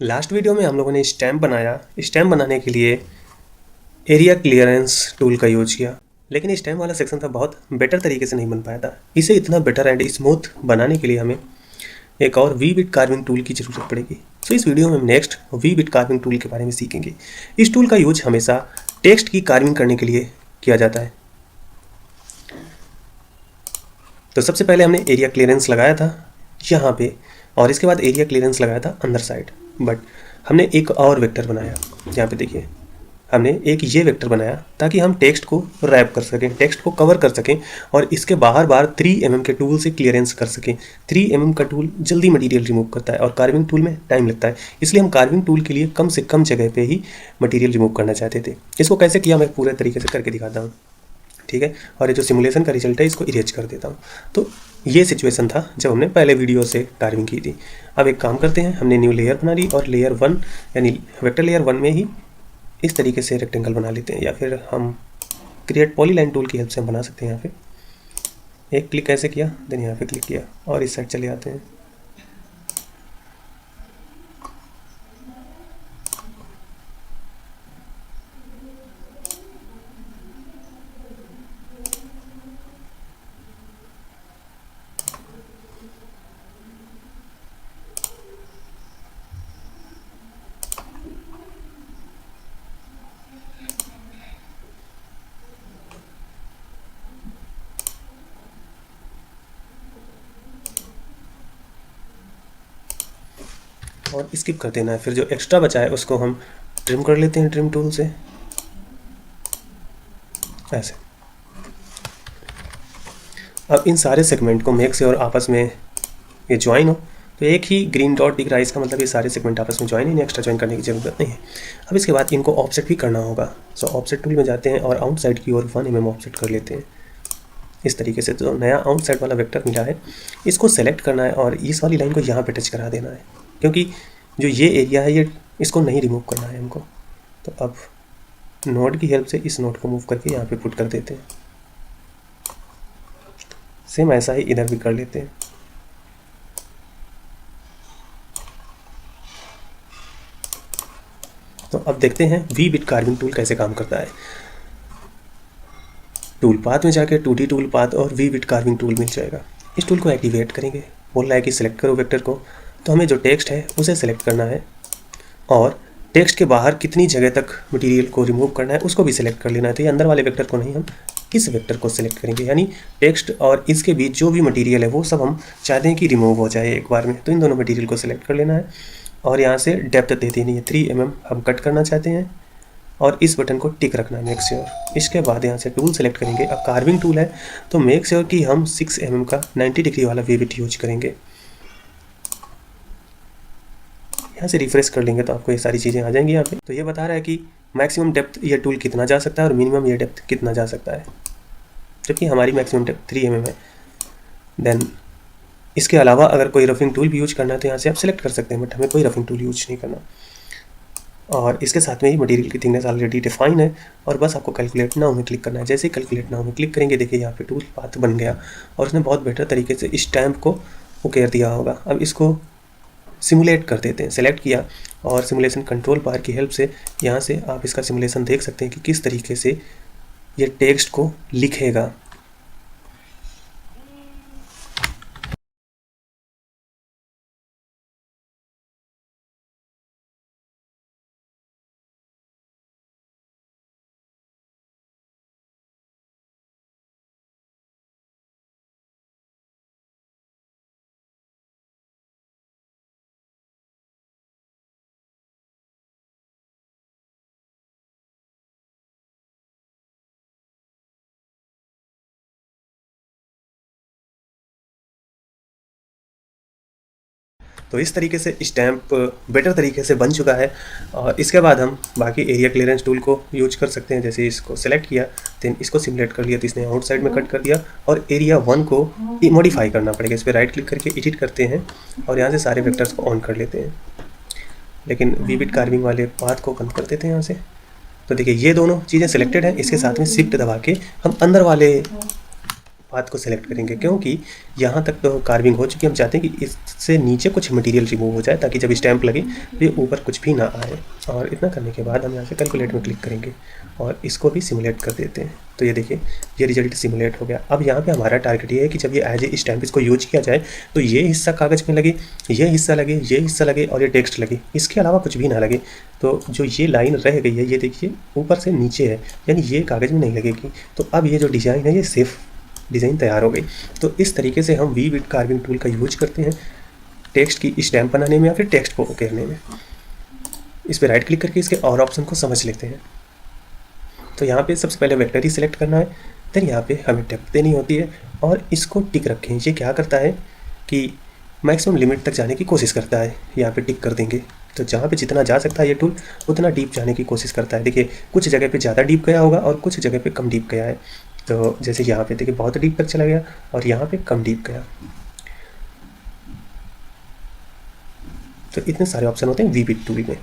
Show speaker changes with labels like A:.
A: Last video में हम लोगों ने स्टैम्प बनाया। स्टैम्प बनाने के लिए एरिया क्लियरेंस टूल का यूज किया, लेकिन स्टैम्प वाला सेक्शन था बहुत बेटर तरीके से नहीं बन पाया था। इसे इतना बेटर एंड स्मूथ बनाने के लिए हमें एक और वी बिट कार्विंग टूल की ज़रूरत पड़ेगी। सो इस वीडियो में हम next V bit carving tool के बारे में सीखेंगे। इस टूल का यूज हमेशा टेक्स्ट की कार्विंग करने के लिए किया जाता है। तो सबसे पहले हमने एरिया क्लियरेंस लगाया था यहाँ पे, और इसके बाद एरिया क्लियरेंस लगाया था अंदर साइड। बट हमने एक और वेक्टर बनाया, यहाँ पे देखिए हमने एक ये वेक्टर बनाया ताकि हम टेक्स्ट को रैप कर सकें, टेक्स्ट को कवर कर सकें, और इसके बाहर 3 mm के टूल से क्लियरेंस कर सकें। 3 mm का टूल जल्दी मटेरियल रिमूव करता है और कार्विंग टूल में टाइम लगता है, इसलिए हम कार्विंग टूल के लिए कम से कम जगह पे ही मटेरियल रिमूव करना चाहते थे। इसको कैसे किया मैं पूरे तरीके से करके दिखाता हूँ, ठीक है। और ये जो सिमुलेशन का रिजल्ट है इसको इरेज कर देता हूँ। तो ये सिचुएशन था जब हमने पहले वीडियो से कार्विंग की थी। अब एक काम करते हैं, हमने न्यू लेयर बना ली और लेयर 1 यानी वेक्टर लेयर 1 में ही इस तरीके से रेक्टेंगल बना लेते हैं, या फिर हम क्रिएट पॉलीलाइन टूल की हेल्प से हम बना सकते हैं। यहाँ पे एक क्लिक ऐसे किया, देन यहाँ पे क्लिक किया और इस साइड चले आते हैं। और स्किप कर देना है, फिर जो एक्स्ट्रा बचा है उसको हम ट्रिम कर लेते हैं ट्रिम टूल से ऐसे। अब इन सारे सेगमेंट को मेक से और आपस में ये ज्वाइन हो, तो एक ही ग्रीन डॉट दिख रहा है, इसका मतलब ये सारे सेगमेंट आपस में ज्वाइन है, एक्स्ट्रा ज्वाइन करने की ज़रूरत नहीं है। अब इसके बाद इनको ऑफसेट भी करना होगा। सो ऑफसेट टूल में जाते हैं और आउटसाइड की ओर 1 mm ऑफसेट कर लेते हैं इस तरीके से। जो नया आउटसाइड वाला वेक्टर मिला है इसको सेलेक्ट करना है और इस वाली लाइन को यहाँ पे टच करा देना है, क्योंकि जो ये एरिया है ये इसको नहीं रिमूव करना है हमको। तो अब नोड की हेल्प से इस नोड को मूव करके यहाँ पे पुट कर देते हैं। सेम ऐसा ही इधर भी कर लेते हैं। तो अब देखते हैं वी बिट कार्विंग टूल कैसे काम करता है। टूल पाथ में जाके 2D टूल पाथ और वी बिट कार्विंग टूल मिल जाएगा। इस टूल को एक्टिवेट करेंगे, बोल रहा है कि सिलेक्ट करो वेक्टर को, तो हमें जो टेक्स्ट है उसे सेलेक्ट करना है और टेक्स्ट के बाहर कितनी जगह तक मटेरियल को रिमूव करना है उसको भी सिलेक्ट कर लेना है। तो ये अंदर वाले वेक्टर को नहीं, हम इस वेक्टर को सिलेक्ट करेंगे, यानी टेक्स्ट और इसके बीच जो भी मटेरियल है वो सब हम चाहते हैं कि रिमूव हो जाए एक बार में। तो इन दोनों मटेरियल को सिलेक्ट कर लेना है और यहाँ से डेप्थ दे देनी है 3 mm हम कट करना चाहते हैं, और इस बटन को टिक रखना है मेक श्योर। इसके बाद यहाँ से टूल सेलेक्ट करेंगे। अब कार्विंग टूल है तो मेक श्योर कि हम 6 mm का 90 डिग्री वाला वी बिट यूज करेंगे। यहाँ से रिफ्रेश कर लेंगे तो आपको ये सारी चीज़ें आ जाएंगी यहाँ पे। तो ये बता रहा है कि मैक्सिमम डेप्थ ये टूल कितना जा सकता है और मिनिमम ये डेप्थ कितना जा सकता है, जबकि हमारी मैक्सिमम डेप्थ 3 mm है। देन इसके अलावा अगर कोई रफिंग टूल भी यूज करना है तो यहाँ से आप सेलेक्ट कर सकते हैं, बट हमें कोई रफिंग टूल यूज नहीं करना। और इसके साथ में ही मटेरियल की थिकनेस ऑलरेडी डिफाइन है और बस आपको कैलकुलेट नाउ में क्लिक करना है। जैसे ही कैलकुलेट नाउ में क्लिक करेंगे देखिए यहाँ पे टूल पाथ बन गया और उसने बहुत बेटर तरीके से स्टैम्प को उकेर दिया होगा। अब इसको सिमुलेट कर देते हैं। सेलेक्ट किया और सिमुलेशन कंट्रोल बार की हेल्प से यहाँ से आप इसका सिमुलेशन देख सकते हैं कि किस तरीके से ये टेक्स्ट को लिखेगा। तो इस तरीके से स्टैम्प बेटर तरीके से बन चुका है। और इसके बाद हम बाकी एरिया क्लियरेंस टूल को यूज कर सकते हैं। जैसे इसको सेलेक्ट किया, देन इसको सिमुलेट कर लिया तो इसने आउटसाइड में कट कर दिया, और एरिया 1 को मॉडिफाई करना पड़ेगा। इस पर राइट क्लिक करके एडिट करते हैं और यहाँ से सारे वेक्टर्स को ऑन कर लेते हैं, लेकिन वी बिट कार्विंग वाले पाथ को बंद कर देते हैं यहाँ से। तो देखिए ये दोनों चीज़ें सिलेक्टेड हैं, इसके साथ में शिफ्ट दबा के हम अंदर वाले पाथ को सेलेक्ट करेंगे, क्योंकि यहाँ तक तो कार्विंग हो चुकी है। हम चाहते हैं कि इससे नीचे कुछ मटेरियल रिमूव हो जाए ताकि जब स्टैंप लगे तो ये ऊपर कुछ भी ना आए। और इतना करने के बाद हम यहाँ से कैलकुलेट में क्लिक करेंगे और इसको भी सिमुलेट कर देते हैं। तो ये देखिए ये रिजल्ट सिमुलेट हो गया। अब यहाँ पे हमारा टारगेट ये है कि जब ये एज ए स्टैंप इसको यूज किया जाए तो ये हिस्सा कागज़ में लगे, ये हिस्सा लगे, ये हिस्सा लगे और ये टेक्स्ट लगे, इसके अलावा कुछ भी ना लगे। तो जो ये लाइन रह गई है ये देखिए ऊपर से नीचे है, यानी ये कागज़ में नहीं लगेगी। तो अब ये जो डिज़ाइन है ये सेफ डिज़ाइन तैयार हो गई। तो इस तरीके से हम वी विड कार्विंग टूल का यूज करते हैं टेक्स्ट की स्टैंप बनाने में या फिर टेक्स्ट को करने में। इस पर राइट क्लिक करके इसके और ऑप्शन को समझ लेते हैं। तो यहाँ पे सबसे पहले वेक्टर ही सिलेक्ट करना है, देन यहाँ पे हमें डेप्थ देनी होती है और इसको टिक रखें। ये क्या करता है कि मैक्सिमम लिमिट तक जाने की कोशिश करता है, यहाँ पे टिक कर देंगे। तो जहाँ पे जितना जा सकता है ये टूल उतना डीप जाने की कोशिश करता है। देखिए कुछ जगह पे ज़्यादा डीप गया होगा और कुछ जगह पे कम डीप गया है। तो जैसे यहाँ पे देखिए बहुत डीप तक चला गया और यहाँ पे कम डीप गया। तो इतने सारे ऑप्शन होते हैं वी विड टूल में।